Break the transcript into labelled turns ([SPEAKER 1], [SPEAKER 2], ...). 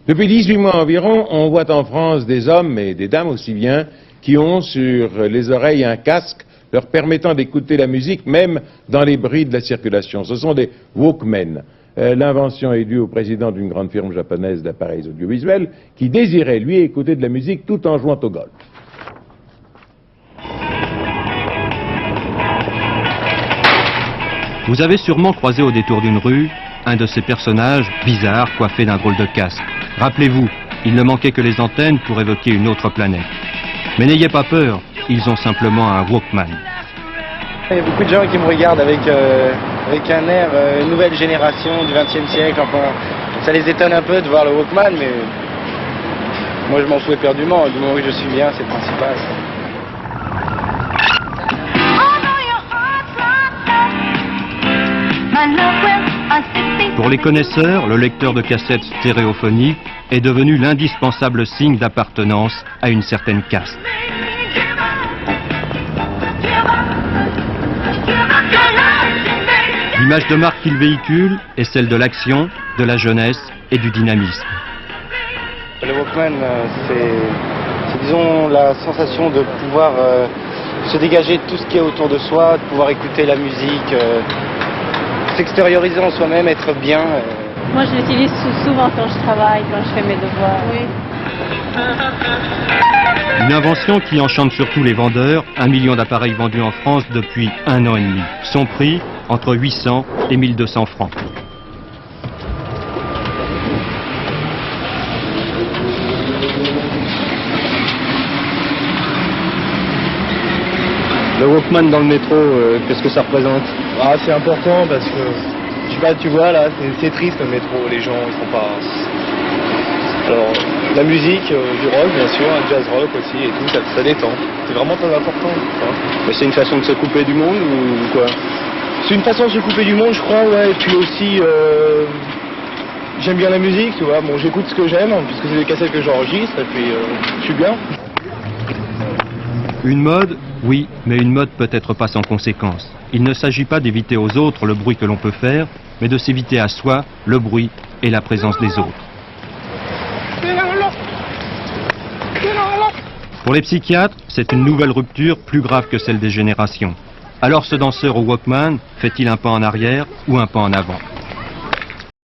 [SPEAKER 1] Depuis 18 mois environ, on voit en France des hommes et des dames aussi bien qui ont sur les oreilles un casque leur permettant d'écouter la musique même dans les bruits de la circulation. Ce sont des Walkmen. L'invention est due au président d'une grande firme japonaise d'appareils audiovisuels qui désirait, lui, écouter de la musique tout en jouant au golf.
[SPEAKER 2] Vous avez sûrement croisé au détour d'une rue un de ces personnages bizarres coiffés d'un drôle de casque. Rappelez-vous, il ne manquait que les antennes pour évoquer une autre planète. Mais n'ayez pas peur, ils ont simplement un Walkman.
[SPEAKER 3] Il y a beaucoup de gens qui me regardent avec un air nouvelle génération du XXe siècle. Enfin, ça les étonne un peu de voir le Walkman, mais moi je m'en fous éperdument. Du moment que je suis bien, c'est le principal.
[SPEAKER 2] Pour les connaisseurs, le lecteur de cassettes stéréophonique est devenu l'indispensable signe d'appartenance à une certaine caste. L'image de marque qu'il véhicule est celle de l'action, de la jeunesse et du dynamisme.
[SPEAKER 3] Le Walkman, c'est disons la sensation de pouvoir se dégager de tout ce qui est autour de soi, de pouvoir écouter la musique, s'extérioriser en soi-même, être bien.
[SPEAKER 4] Moi, je l'utilise souvent quand je travaille, quand je fais mes devoirs. Oui.
[SPEAKER 2] Une invention qui enchante surtout les vendeurs, 1 million d'appareils vendus en France depuis 1 an et demi. Son prix, entre 800 et 1200 francs.
[SPEAKER 3] Le Walkman dans le métro, qu'est-ce que ça représente?
[SPEAKER 5] Ah, c'est important parce que, je sais pas, tu vois là, c'est triste le métro, les gens ils sont pas... Alors, la musique, du rock bien sûr, un jazz rock aussi et tout, ça détend. C'est vraiment très important.
[SPEAKER 3] Mais c'est une façon de se couper du monde ou quoi?
[SPEAKER 5] C'est une façon de se couper du monde, je crois, ouais, et puis aussi, j'aime bien la musique, tu vois, bon j'écoute ce que j'aime, puisque c'est des cassettes que j'enregistre, et puis je suis bien.
[SPEAKER 2] Une mode, oui, mais une mode peut-être pas sans conséquences. Il ne s'agit pas d'éviter aux autres le bruit que l'on peut faire, mais de s'éviter à soi le bruit et la présence des autres. Pour les psychiatres, c'est une nouvelle rupture plus grave que celle des générations. Alors ce danseur au Walkman fait-il un pas en arrière ou un pas en avant ?